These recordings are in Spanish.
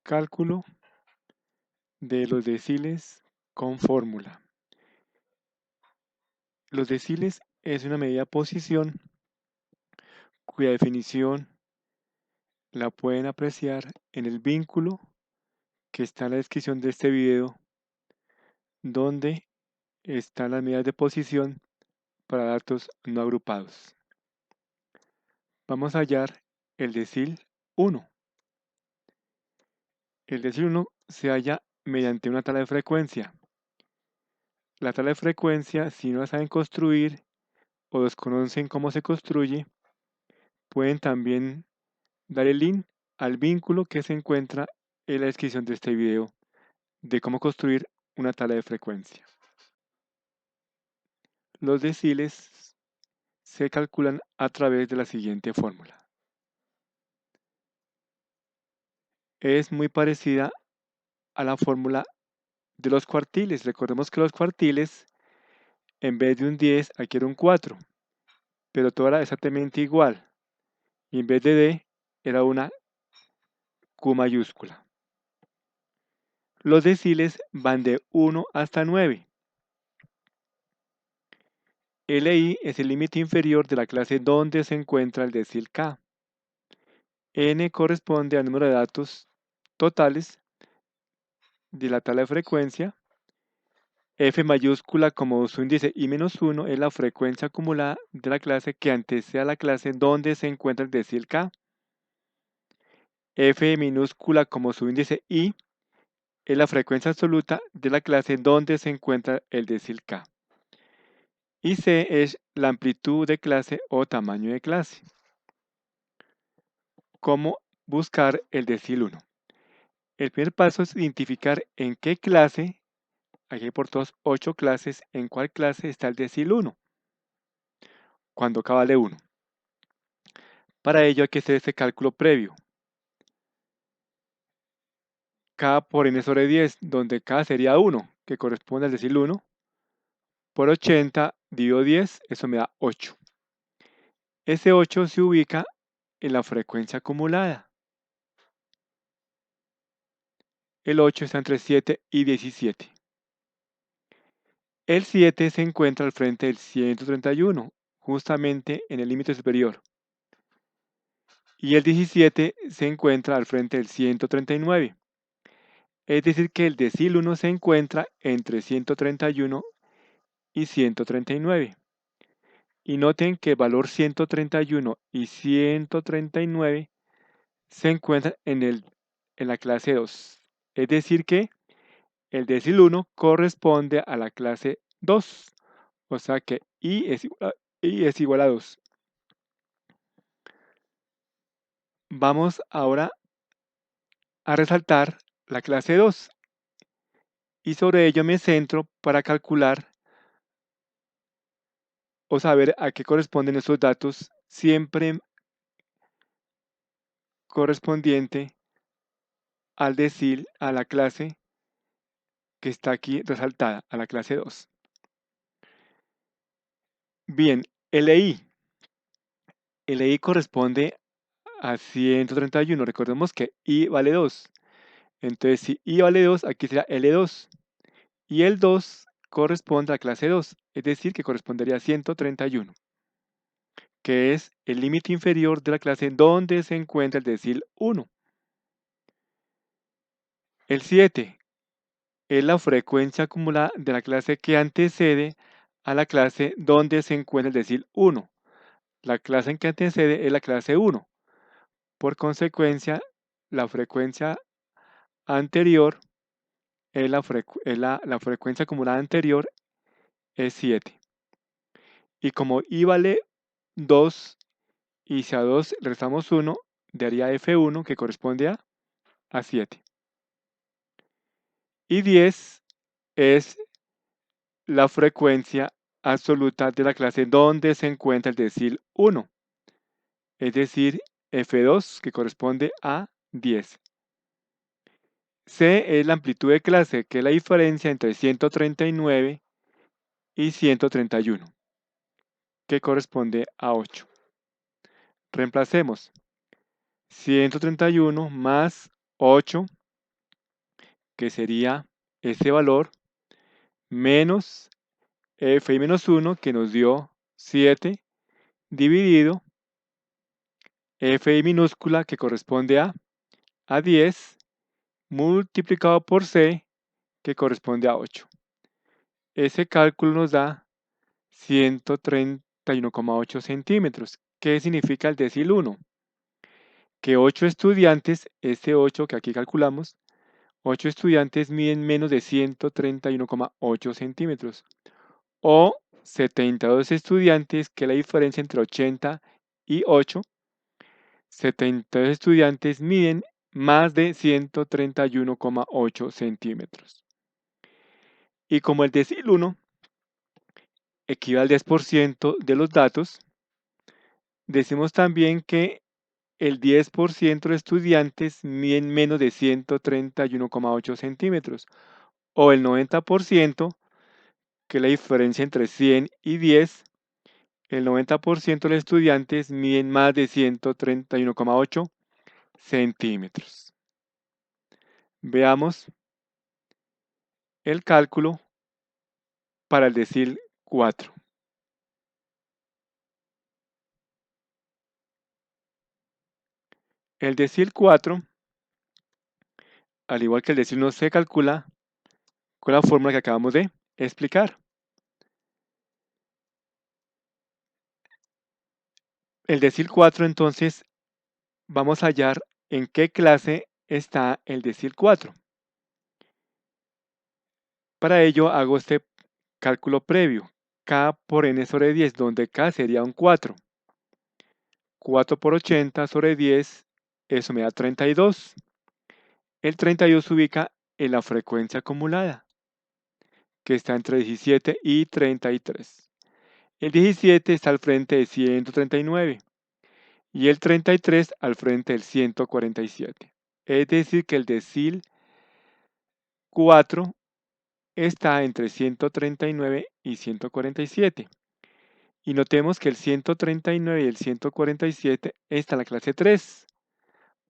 Cálculo de los deciles con fórmula. Los deciles es una medida de posición cuya definición la pueden apreciar en el vínculo que está en la descripción de este video, donde están las medidas de posición para datos no agrupados. Vamos a hallar el decil 1. El decil 1 se halla mediante una tabla de frecuencia. La tabla de frecuencia, si no la saben construir o desconocen cómo se construye, pueden también dar el link al vínculo que se encuentra en la descripción de este video de cómo construir una tabla de frecuencia. Los deciles se calculan a través de la siguiente fórmula. Es muy parecida a la fórmula de los cuartiles. Recordemos que los cuartiles, en vez de un 10, aquí era un 4, pero todo era exactamente igual. Y en vez de D, era una Q mayúscula. Los deciles van de 1 hasta 9. LI es el límite inferior de la clase donde se encuentra el decil K. N corresponde al número de datos totales de la tabla de frecuencia. F mayúscula como su índice I-1 es la frecuencia acumulada de la clase que antecede a la clase donde se encuentra el decil K. F minúscula como su índice I es la frecuencia absoluta de la clase donde se encuentra el decil K. Y C es la amplitud de clase o tamaño de clase. ¿Cómo buscar el decil 1? El primer paso es identificar en qué clase, aquí hay por todos 8 clases, en cuál clase está el decil 1, cuando K vale 1. Para ello hay que hacer este cálculo previo. K por n sobre 10, donde K sería 1, que corresponde al decil 1, por 80 dividido 10, eso me da 8. Ese 8 se ubica en la frecuencia acumulada. El 8 está entre 7 y 17. El 7 se encuentra al frente del 131, justamente en el límite superior. Y el 17 se encuentra al frente del 139. Es decir, que el decil 1 se encuentra entre 131 y 139. Y noten que el valor 131 y 139 se encuentran en la clase 2. Es decir, que el decil 1 corresponde a la clase 2. O sea que I es igual a 2. Vamos ahora a resaltar la clase 2. Y sobre ello me centro para calcular o saber a qué corresponden esos datos, siempre correspondiente al decil, a la clase que está aquí resaltada, a la clase 2. Bien, LI. LI corresponde a 131. Recordemos que I vale 2. Entonces, si I vale 2, aquí será L2. Y el 2 corresponde a la clase 2, es decir, que correspondería a 131, que es el límite inferior de la clase donde se encuentra el decil 1. El 7 es la frecuencia acumulada de la clase que antecede a la clase donde se encuentra el decil 1. La clase en que antecede es la clase 1. Por consecuencia, la frecuencia anterior la frecuencia acumulada anterior es 7. Y como I vale 2 y si a 2 le restamos 1, daría F1 que corresponde a 7. Y 10 es la frecuencia absoluta de la clase donde se encuentra el decil 1. Es decir, F2 que corresponde a 10. C es la amplitud de clase, que es la diferencia entre 139 y 131, que corresponde a 8. Reemplacemos 131 más 8 que sería ese valor menos fi menos 1, que nos dio 7, dividido fi minúscula, que corresponde a 10, multiplicado por c, que corresponde a 8. Ese cálculo nos da 131,8 centímetros. ¿Qué significa el decil 1? Que 8 estudiantes, este 8 que aquí calculamos, 8 estudiantes miden menos de 131,8 centímetros. O 72 estudiantes, que es la diferencia entre 80 y 8. 72 estudiantes miden más de 131,8 centímetros. Y como el decil 1 equivale al 10% de los datos, decimos también que el 10% de estudiantes miden menos de 131,8 centímetros. O el 90%, que es la diferencia entre 100 y 10, el 90% de los estudiantes miden más de 131,8 centímetros. Veamos el cálculo para el decil 4. El decil 4, al igual que el decil 1, se calcula con la fórmula que acabamos de explicar. El decil 4, entonces, vamos a hallar en qué clase está el decil 4. Para ello hago este cálculo previo. K por n sobre 10, donde K sería un 4. 4 por 80 sobre 10, eso me da 32. El 32 se ubica en la frecuencia acumulada, que está entre 17 y 33. El 17 está al frente de 139 y el 33 al frente del 147. Es decir, que el decil 4 está entre 139 y 147. Y notemos que el 139 y el 147 está en la clase 3.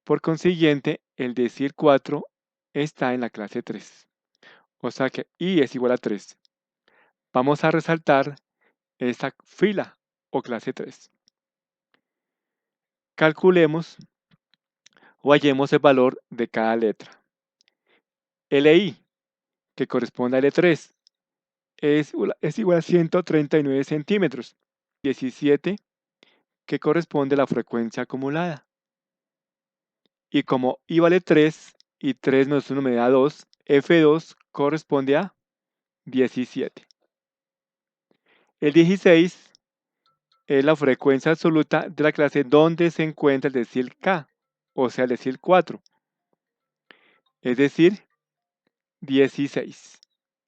Por consiguiente, el decil 4 está en la clase 3. O sea que I es igual a 3. Vamos a resaltar esta fila o clase 3. Calculemos o hallemos el valor de cada letra. LI, que corresponde a L3, es igual a 139 centímetros. 17, que corresponde a la frecuencia acumulada. Y como I vale 3 y 3 menos 1 me da 2, F2 corresponde a 17. El 16 es la frecuencia absoluta de la clase donde se encuentra el decil K, o sea, el decil 4. Es decir, 16,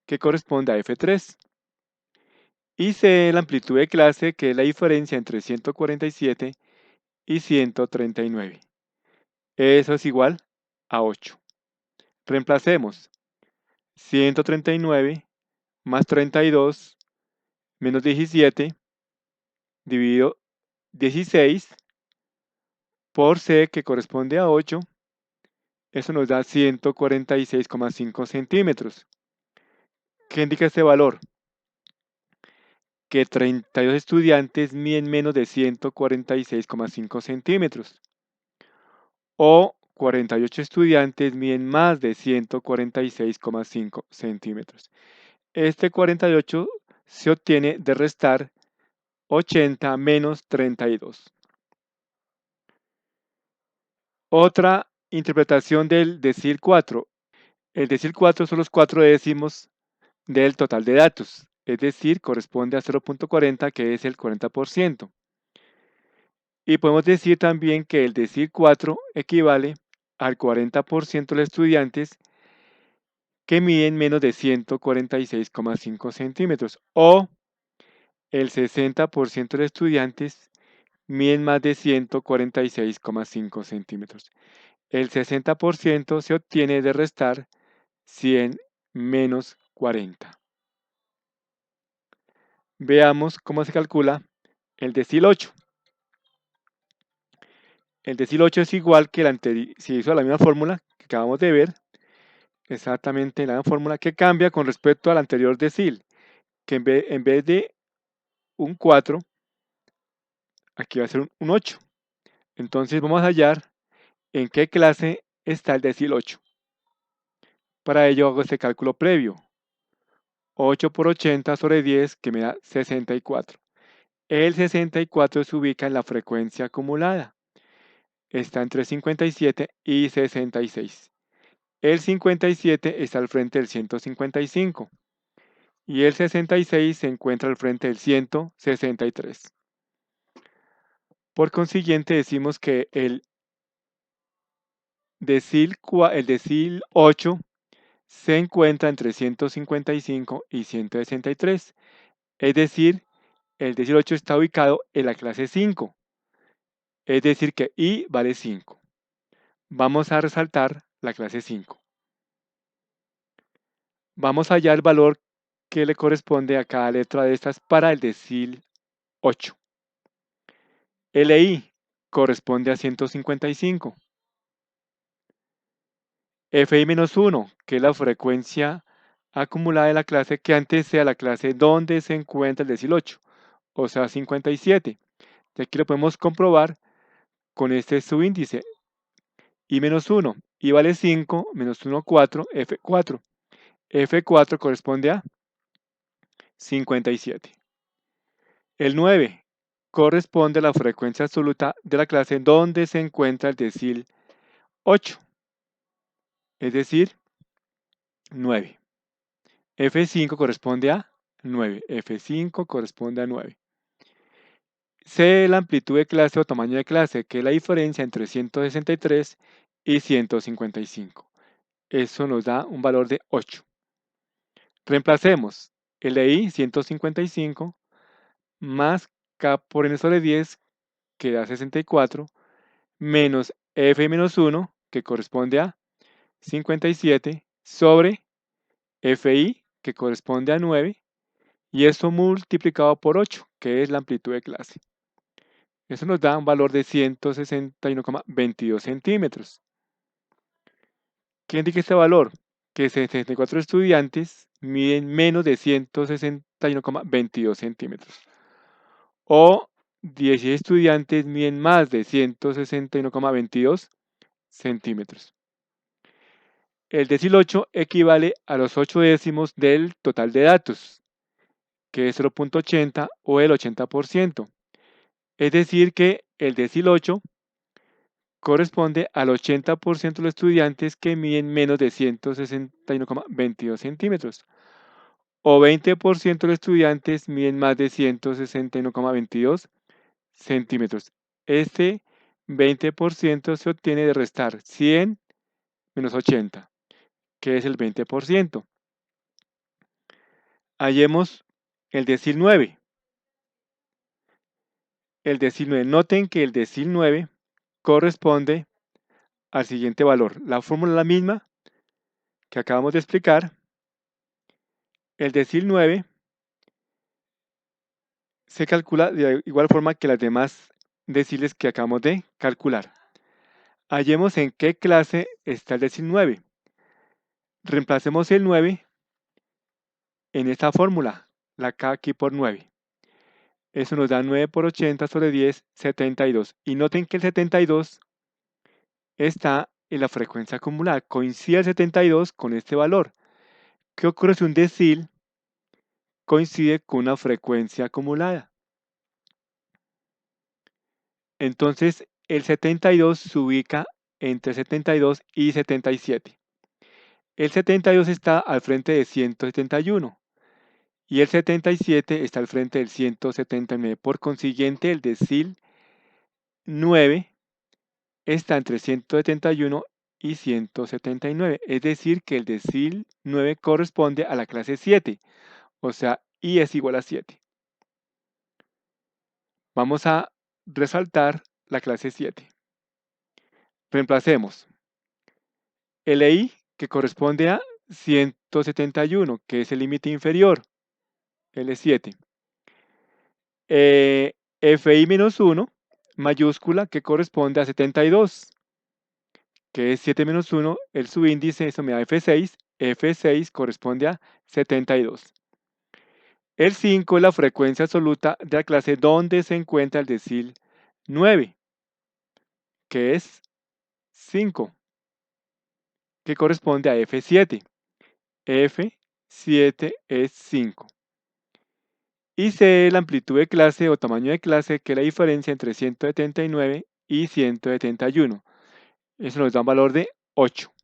que corresponde a F3. Y C es la amplitud de clase, que es la diferencia entre 147 y 139. Eso es igual a 8. Reemplacemos 139 más 32 menos 17 dividido 16 por C, que corresponde a 8. Eso nos da 146,5 centímetros. ¿Qué indica este valor? Que 32 estudiantes miden menos de 146,5 centímetros. O 48 estudiantes miden más de 146,5 centímetros. Este 48 se obtiene de restar 80 menos 32. Otra interpretación del decil 4. El decil 4 son los 4 décimos del total de datos, es decir, corresponde a 0.40, que es el 40%. Y podemos decir también que el decil 4 equivale al 40% de los estudiantes que miden menos de 146,5 centímetros, o el 60% de los estudiantes miden más de 146,5 centímetros. El 60% se obtiene de restar 100 menos 40. Veamos cómo se calcula el decil 8. El decil 8 es igual que el anterior, se hizo la misma fórmula que acabamos de ver, exactamente la fórmula que cambia con respecto al anterior decil, que en vez de un 4, aquí va a ser un 8. Entonces vamos a hallar en qué clase está el decil 8. Para ello hago este cálculo previo. 8 por 80 sobre 10, que me da 64. El 64 se ubica en la frecuencia acumulada. Está entre 57 y 66. El 57 está al frente del 155 y el 66 se encuentra al frente del 163. Por consiguiente, decimos que el decil 8 se encuentra entre 155 y 163. Es decir, el decil 8 está ubicado en la clase 5. Es decir, que I vale 5. Vamos a resaltar la clase 5. Vamos a hallar el valor que le corresponde a cada letra de estas para el decil 8. LI corresponde a 155. FI-1, que es la frecuencia acumulada de la clase que antecede la clase donde se encuentra el decil 8, o sea 57. Y aquí lo podemos comprobar con este subíndice. I-1, I vale 5, menos 1, 4, F4. F4 corresponde a 57. El 9 corresponde a la frecuencia absoluta de la clase donde se encuentra el decil 8, es decir, 9. F5 corresponde a 9. F5 corresponde a 9. C la amplitud de clase o tamaño de clase, que es la diferencia entre 163 y 155. Eso nos da un valor de 8. Reemplacemos LI 155 más K por N sobre 10, que da 64, menos F-1, que corresponde a 57, sobre FI, que corresponde a 9, y esto multiplicado por 8, que es la amplitud de clase. Eso nos da un valor de 161,22 centímetros. ¿Qué indica este valor? Que 64 estudiantes miden menos de 161,22 centímetros. O 16 estudiantes miden más de 161,22 centímetros. El decil 8 equivale a los 8 décimos del total de datos, que es 0,80 o el 80%. Es decir, que el decil 8 corresponde al 80% de los estudiantes que miden menos de 161,22 centímetros. O 20% de los estudiantes miden más de 161,22 centímetros. Este 20% se obtiene de restar 100 menos 80, que es el 20%. Hallemos el decil 9. El decil 9. Noten que el decil 9 corresponde al siguiente valor. La fórmula es la misma que acabamos de explicar. El decil 9 se calcula de igual forma que las demás deciles que acabamos de calcular. Hallemos en qué clase está el decil 9. Reemplacemos el 9 en esta fórmula, la K aquí por 9. Eso nos da 9 por 80 sobre 10, 72. Y noten que el 72 está en la frecuencia acumulada. Coincide el 72 con este valor. ¿Qué ocurre si un decil coincide con una frecuencia acumulada? Entonces, el 72 se ubica entre 72 y 77. El 72 está al frente de 171 y el 77 está al frente del 179. Por consiguiente, el decil 9 está entre 171 y 179. Es decir, que el decil 9 corresponde a la clase 7, o sea, I es igual a 7. Vamos a resaltar la clase 7. Reemplacemos LI, que corresponde a 171, que es el límite inferior, L7. FI-1, mayúscula, que corresponde a 72, que es 7 menos 1, el subíndice, eso me da F6. F6 corresponde a 72. El 5 es la frecuencia absoluta de la clase donde se encuentra el decil 9, que es 5, que corresponde a F7. F7 es 5. Y C es la amplitud de clase o tamaño de clase, que es la diferencia entre 179 y 171. Eso nos da un valor de 8.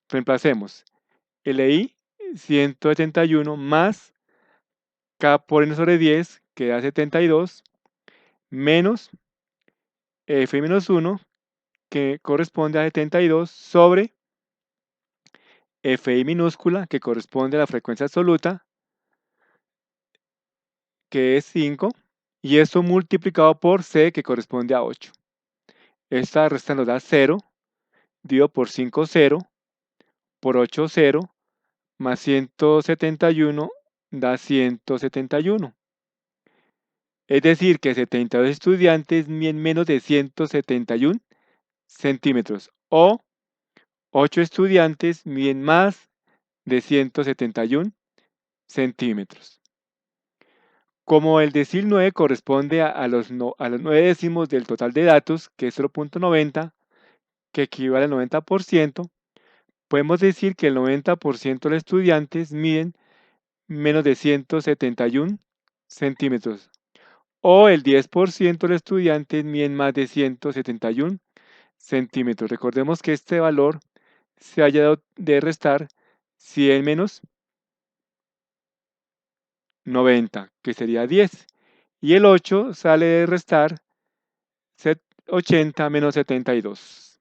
Reemplacemos LI 171 más K por N sobre 10, que da 72, menos F menos 1, que corresponde a 72, sobre Fi minúscula, que corresponde a la frecuencia absoluta, que es 5, y esto multiplicado por C, que corresponde a 8. Esta resta nos da 0, dividido por 5, 0, por 8, 0, más 171 da 171. Es decir, que 72 estudiantes miden menos de 171 centímetros, o 8 estudiantes miden más de 171 centímetros. Como el decil 9 corresponde a los 9 décimos del total de datos, que es 0.90, que equivale al 90%, podemos decir que el 90% de los estudiantes miden menos de 171 centímetros, o el 10% de los estudiantes miden más de 171 centímetros. Recordemos que este valor se haya dado de restar 100 menos 90, que sería 10. Y el 8 sale de restar 80 menos 72.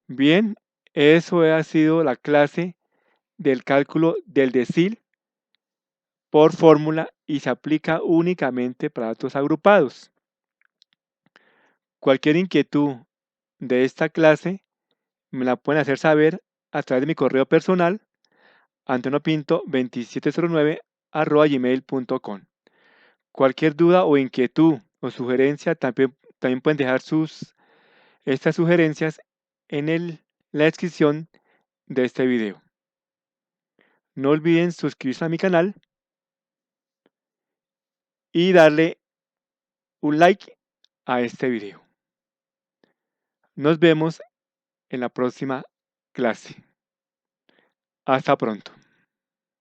Bien, eso ha sido la clase del cálculo del decil por fórmula y se aplica únicamente para datos agrupados. Cualquier inquietud de esta clase me la pueden hacer saber a través de mi correo personal, antonopinto2709@gmail.com. Cualquier duda o inquietud o sugerencia, también pueden dejar estas sugerencias en la descripción de este video. No olviden suscribirse a mi canal y darle un like a este video. Nos vemos en la próxima clase. Hasta pronto.